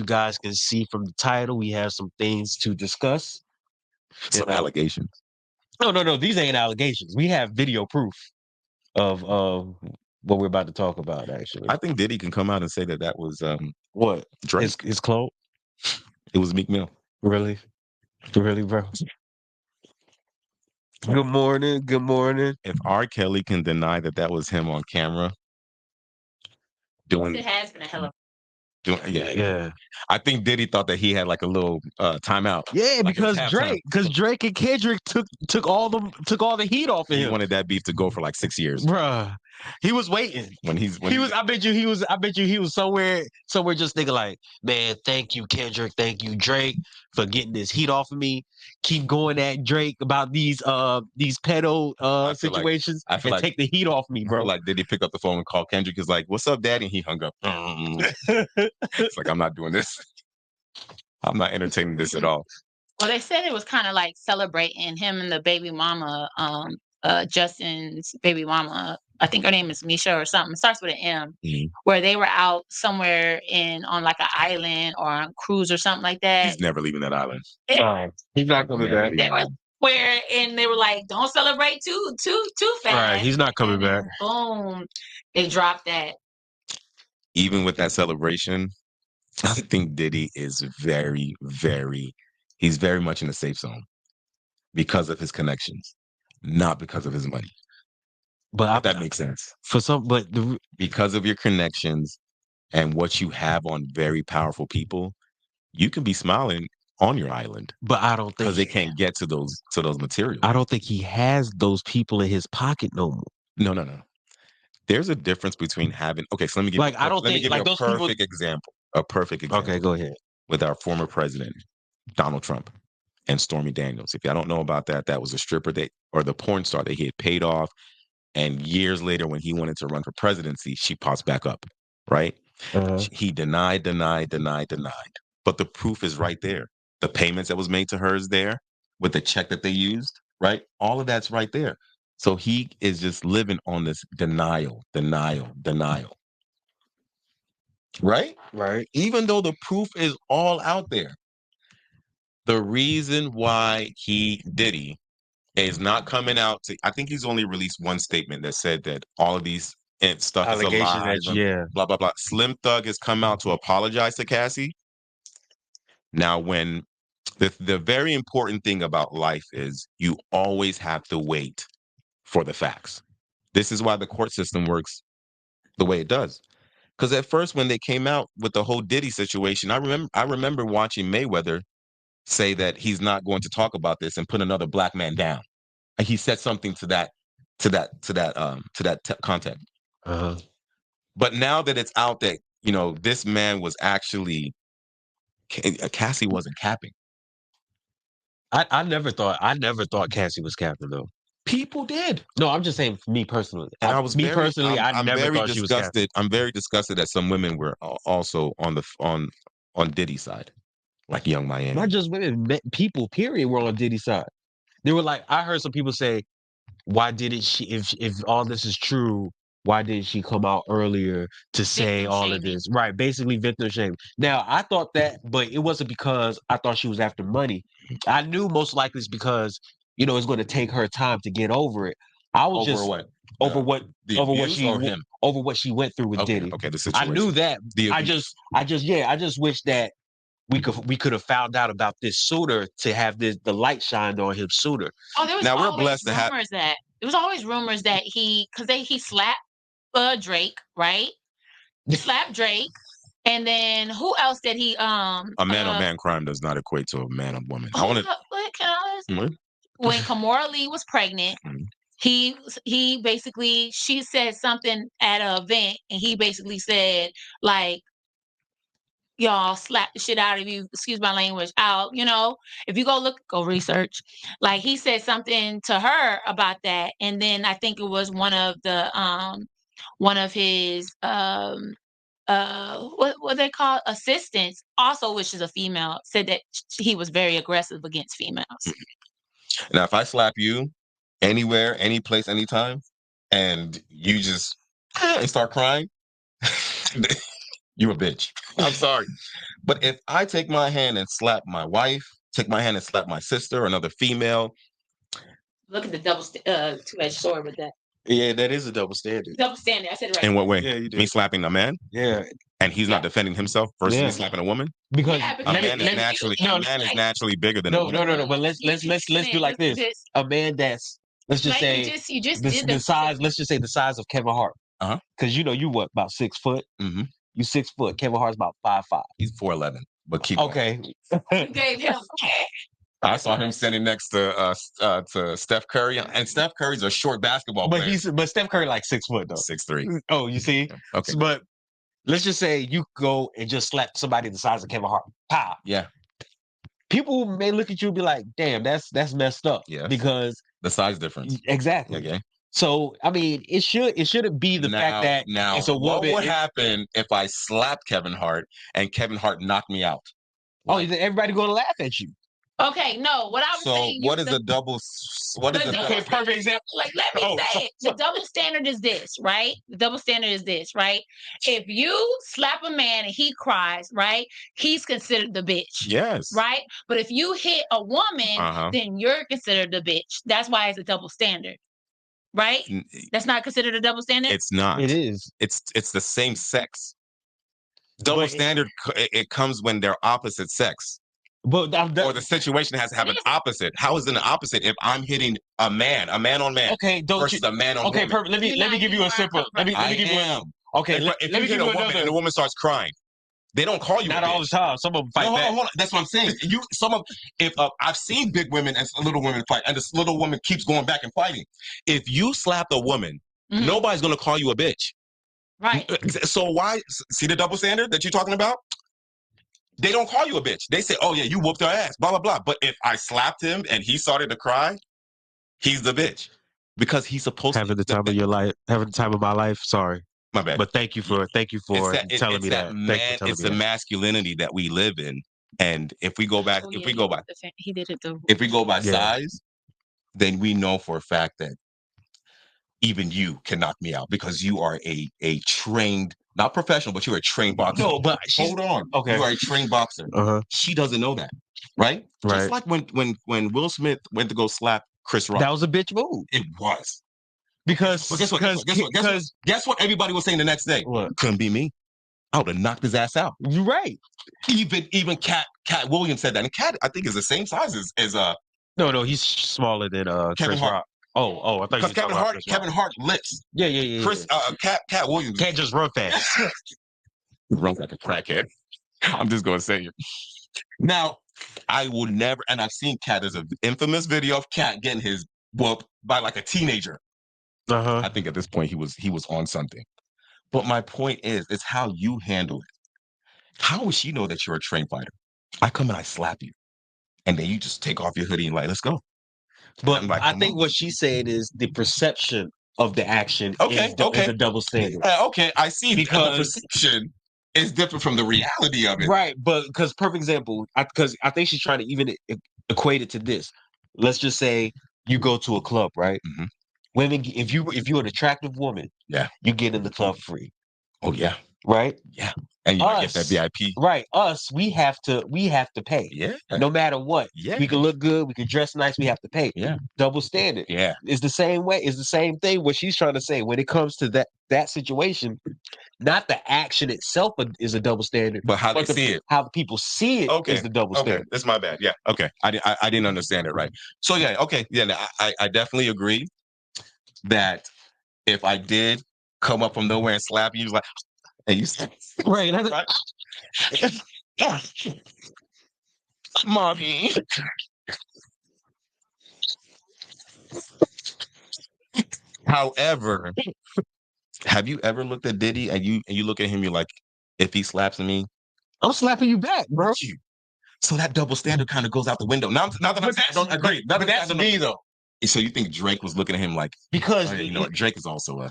you guys can see from the title, we have some things to discuss. Some allegations. No. These ain't allegations. We have video proof of what we're about to talk about. Actually, I think Diddy can come out and say that was what Drake. his clone? It was Meek Mill. Really, bro. Good morning. Good morning. If R. Kelly can deny that was him on camera doing, it has been a hell of. Yeah. I think Diddy thought that he had like a little timeout. Yeah, Like it was because halftime. Drake and Kendrick took all the heat off of He him. wanted that beef to go for like 6 years. Bruh. He was waiting. I bet you he was somewhere just thinking like, man, thank you, Kendrick, thank you, Drake, for getting this heat off of me. Keep going at Drake about these pedo situations I feel like take the heat off me, bro. Like, did he pick up the phone and call Kendrick? Is like, what's up, daddy? And he hung up. It's like, I'm not doing this. I'm not entertaining this at all. Well, they said it was kind of like celebrating him and the baby mama, Justin's baby mama. I think her name is Misha or something. It starts with an M. Where they were out somewhere on like an island or on a cruise or something like that. He's never leaving that island. He's not coming back. They were like, don't celebrate too fast. Right, he's not coming back. Boom, they dropped that. Even with that celebration, I think Diddy is very, he's very much in the safe zone because of his connections, not because of his money. But if that makes sense. Because of your connections and what you have on very powerful people, you can be smiling on your island. But I don't think because they can't get to those materials. I don't think he has those people in his pocket no more. No. There's a difference between having. Okay, so let me give you. Let me give you a perfect example. A perfect example. Okay, go ahead. With our former president, Donald Trump, and Stormy Daniels. If y'all don't know about that, that was a stripper or the porn star that he had paid off. And years later, when he wanted to run for presidency, she pops back up, right? He denied. But the proof is right there. The payments that was made to her is there with the check that they used, right? All of that's right there. So he is just living on this denial. Right? Right. Even though the proof is all out there. The reason why Diddy is not coming out I think he's only released one statement that said that all of these stuff is a lie. Blah, blah, blah. Slim Thug has come out to apologize to Cassie. Now, when the very important thing about life is you always have to wait for the facts. This is why the court system works the way it does. Because at first, when they came out with the whole Diddy situation, I remember watching Mayweather say that he's not going to talk about this and put another black man down. And he said something to that content. But now that it's out that this man was actually Cassie wasn't capping. I never thought Cassie was capping though. People did. No, I'm just saying for me personally. And I never thought she was capping. I'm very disgusted that some women were also on Diddy's side, like Young Miami. Not just women, people. Period. Were on Diddy's side. They were like, I heard some people say, "Why didn't she? If all this is true, why didn't she come out earlier to say all of this?" Right, basically victim shame. Now I thought that, but it wasn't because I thought she was after money. I knew most likely it's because it's going to take her time to get over it. I was over what she went through with Diddy. Okay, the situation. I knew that. I just wish that we could have found out about this sooner to have the light shined on him sooner. Oh, there was we're blessed to have. There was always rumors that he slapped Drake, right? Slapped Drake, and then who else did he? A man on man crime does not equate to a man on woman. When Kimora Lee was pregnant, he basically she said something at an event, and he basically said like, y'all slap the shit out of you, excuse my language, out, if you go research. Like he said something to her about that. And then I think it was one of his what they call assistants, also, which is a female, said that he was very aggressive against females. Now, if I slap you anywhere, any place, anytime, and you just start crying, You a bitch. I'm sorry. But if I take my hand and slap my wife, take my hand and slap my sister, another female. Look at the two-edged sword with that. Yeah, that is a double standard. Double standard. I said it right. In what way? Yeah, you did. Me slapping a man? Yeah. And he's not defending himself versus me slapping a woman? Because Yeah, A man is naturally bigger than a woman. no. But let's do like this. A man that's let's just say you just the, did the size. Let's just say the size of Kevin Hart. Because you what about 6 foot? Mm-hmm. You 6 foot. Kevin Hart's about 5'5". He's 4'11". But keep okay. You gave him. I saw him standing next to Steph Curry, and Steph Curry's a short basketball player. But Steph Curry like 6 foot though. 6'3". Oh, you see? Okay. But let's just say you go and just slap somebody the size of Kevin Hart. Pow. Yeah. People may look at you and be like, "Damn, that's messed up." Yeah. Because the size difference. Exactly. Okay. So I mean, it shouldn't be the fact that it's a woman. What would happen if I slapped Kevin Hart and Kevin Hart knocked me out? Oh, everybody going to laugh at you. Okay, no. What I was saying. So what is the double? What is the okay? Perfect example. Like, let me say it. The double standard is this, right? The double standard is this, right? If you slap a man and he cries, right, he's considered the bitch. Yes. Right. But if you hit a woman, then you're considered the bitch. That's why it's a double standard. Right? That's not considered a double standard? It's not. It is. It's the same sex. Double standard, it comes when they're opposite sex. But or the situation has to have an opposite. How is it an opposite if I'm hitting a man on man? Okay, versus a man on woman. Okay, perfect. Let me give you a simple. Let me give you a. Okay, if you hit a woman and the woman starts crying, they don't call you. Not all the time. Some of them fight back. Hold on. That's what I'm saying. I've seen big women and little women fight, and this little woman keeps going back and fighting. If you slap a woman, nobody's gonna call you a bitch. Right. So why see the double standard that you're talking about? They don't call you a bitch. They say, "Oh yeah, you whooped her ass." Blah blah blah. But if I slapped him and he started to cry, he's the bitch because he's supposed having the time of your life, having the time of my life. Sorry. My bad. But thank you for telling me that. It's the masculinity that we live in, and if we go back, he did it though. If we go by size, then we know for a fact that even you can knock me out because you are a trained, not professional, but you're a trained boxer. No, but hold on. Okay, you are a trained boxer. She doesn't know that, right? Just like when Will Smith went to go slap Chris Rock. That was a bitch move. It was. Because guess what everybody was saying the next day? What? Couldn't be me. I would have knocked his ass out. You're right. Even Cat Williams said that. And Cat, I think, is the same size as No, he's smaller than Kevin Chris Hart. Rock. Oh, I thought you because Kevin Hart lifts. Yeah. Chris Cat Williams can't just run fast. Run like a crackhead. I'm just gonna say it. Now, I will never, and I've seen Cat. There's an infamous video of Cat getting his whooped by like a teenager. I think at this point he was on something. But my point is, it's how you handle it. How would she know that you're a trained fighter? I come and I slap you, and then you just take off your hoodie and like, let's go. But I think what she's saying is the perception of the action is a double standard. Okay, I see. Because the perception is different from the reality of it. Right, but because perfect example, because I think she's trying to even equate it to this. Let's just say you go to a club, right? Women, if you're an attractive woman, you get in the club free. Oh yeah, right? Yeah, and you get that VIP. Right, we have to pay. Yeah, no matter what. Yeah, we can look good, we can dress nice, we have to pay. Yeah, double standard. Yeah, it's the same way. It's the same thing. What she's trying to say when it comes to that situation, not the action itself is a double standard, but how they see it, how people see it is the double standard. That's my bad. Yeah, okay, I didn't understand it right. So I definitely agree that if I did come up from nowhere and slap you, like, and you said, right. Mommy. However, have you ever looked at Diddy and you look at him, you're like, if he slaps me, I'm slapping you back, bro. So that double standard kind of goes out the window. Now that I don't agree. But that's me though. So you think Drake was looking at him like, because you know what? Drake is also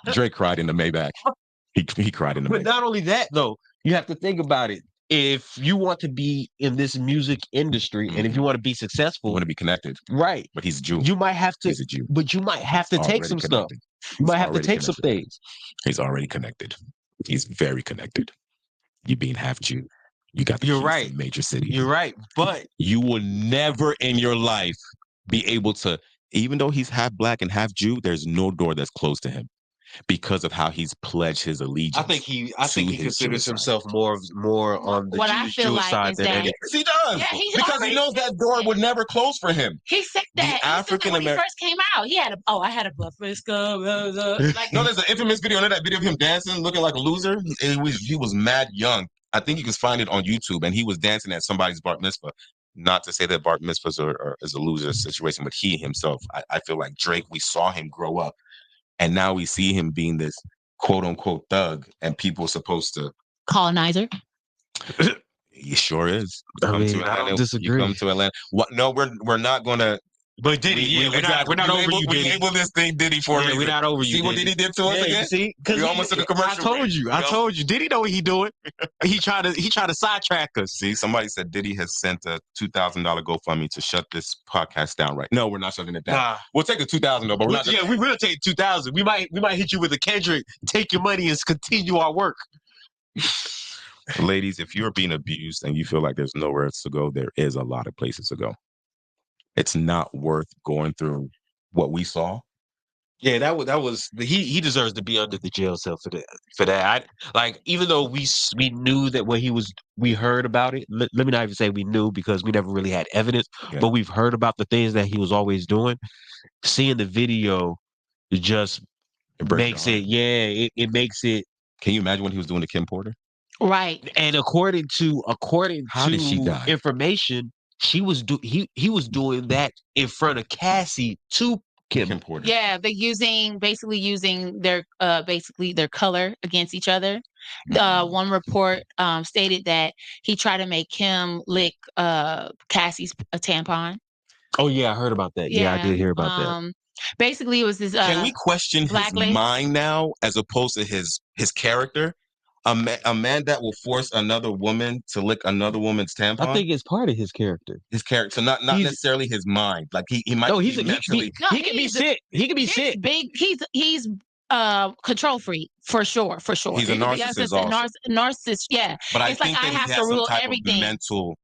Drake cried in the Maybach. He cried in the Maybach. But not only that though, you have to think about it. If you want to be in this music industry and if you want to be successful, you want to be connected, right? But he's a Jew. You might have to, he's a Jew. But you might have to take some stuff. You might have to take some things. He's already connected. He's very connected. You being half Jew, you got the You're keys right. to major cities. You're right, but You will never in your life be able to, even though he's half black and half Jew, there's no door that's closed to him because of how he's pledged his allegiance. I think he his considers Jewish himself more on the What I feel Jewish like side is than that- any. Yes, he does. Yeah, he because he already knows that door would never close for him. He said The that. He said that African when he Ameri- first came out. He had I had a butt frisco. Like, No, there's an infamous video. That video of him dancing, looking like a loser. He was mad young. I think you can find it on YouTube, and he was dancing at somebody's bar mitzvah. Not to say that bar mitzvahs is a loser situation, but he himself, I feel like Drake, we saw him grow up, and now we see him being this quote unquote thug, and people are supposed to. colonizer. He sure is. I mean, I don't disagree. You come to Atlanta. What? No, we're not gonna. But Diddy, we're not over you, Diddy. We label this thing Diddy for a reason. We're not over you. See what Diddy did to us again? See, We almost took a commercial. I told you. Diddy know what he doing. He tried to sidetrack us. See, somebody said Diddy has sent a $2,000 GoFundMe to shut this podcast down. Right? No, we're not shutting it down. Nah. We'll take the $2,000 though, but we're not. We will take 2,000. We might hit you with a Kendrick. Take your money and continue our work. Ladies, if you're being abused and you feel like there's nowhere else to go, there is a lot of places to go. It's not worth going through what we saw. Yeah, that was he deserves to be under the jail cell for that. Even though we knew that we heard about it. Let me not even say we knew because we never really had evidence, but we've heard about the things that he was always doing. Seeing the video just makes it. Yeah, it makes it. Can you imagine what he was doing to Kim Porter? Right. And according to How did she die? information, he was doing that in front of Cassie to Kim Porter. Yeah, they're basically using their color against each other. One report stated that he tried to make Kim lick Cassie's tampon. Oh yeah, I heard about that. Yeah, I did hear about that. Basically, it was this. Can we question his mind now as opposed to his character? A man that will force another woman to lick another woman's tampon. I think it's part of his character. His character, so not necessarily his mind. Like he might. No, he can be sick. He can be sick. Big. He's control freak for sure. He's a narcissist. Narcissist. Yeah. But it's like I have to rule everything. Mental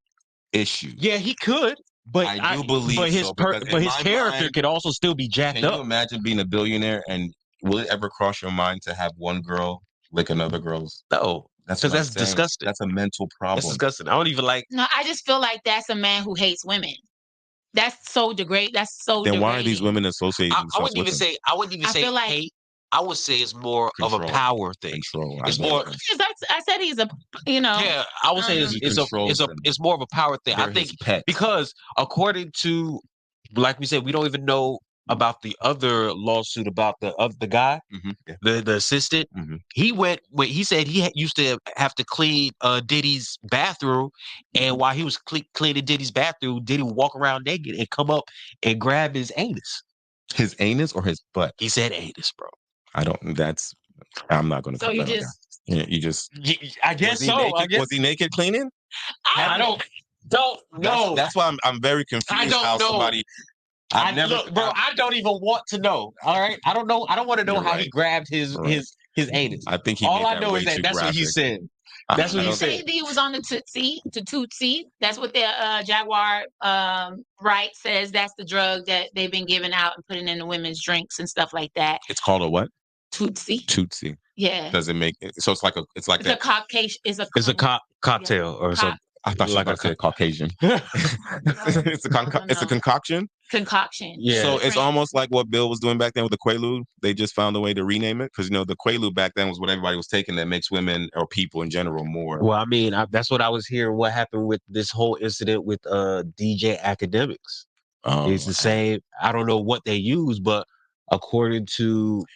issue. Yeah, he could. But I do believe but his so, but his character could also still be jacked up. Can you imagine being a billionaire and will it ever cross your mind to have one girl lick another girl's? No, because that's disgusting. That's a mental problem. That's disgusting. I don't even like. No, I just feel like that's a man who hates women. That's so degrading. Then why are these women associated? I wouldn't even say hate. I would say it's more of a power thing. Control. It's more. I said he's a. Yeah, I would say it's more of a power thing. I think because according to, like we said, we don't even know about the other lawsuit about the guy, the assistant. He said he used to have to clean Diddy's bathroom, and while he was cleaning Diddy's bathroom, Diddy would walk around naked and come up and grab his anus. His anus or his butt? He said anus, bro. I'm not going to. So you just. I guess so. Was he naked cleaning? I don't know. That's why I'm very confused. I don't know. Somebody. I don't even want to know. All right, I don't know. I don't want to know how he grabbed his anus. I think all I know is that's what he said. That's what he said. He was on the Tootsie. That's what the Jaguar right says. That's the drug that they've been giving out and putting in the women's drinks and stuff like that. It's called a what? Tootsie. Yeah. Does it make it? So it's like a Caucasian. It's a cocktail or something. I thought you were going to say Caucasian. It's a concoction. Concoction. Yeah. So it's almost like what Bill was doing back then with the Quaalude. They just found a way to rename it because the Quaalude back then was what everybody was taking that makes women or people in general more. Well, I mean, that's what I was hearing. What happened with this whole incident with DJ Academics? It's the same. I don't know what they use, but according to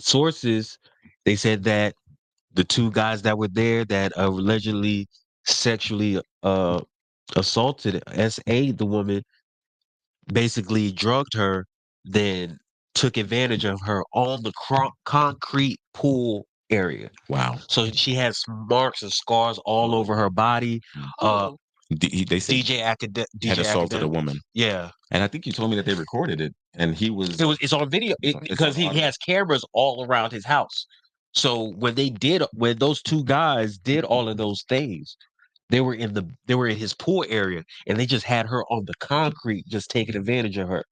sources, they said that the two guys that were there that allegedly sexually assaulted S.A. the woman, basically drugged her, then took advantage of her on the concrete pool area. Wow. So she has marks and scars all over her body. They said DJ had assaulted a woman. Yeah. And I think you told me that they recorded it and it's on video because he has cameras all around his house. So when those two guys did all of those things, they were in his pool area, and they just had her on the concrete, just taking advantage of her.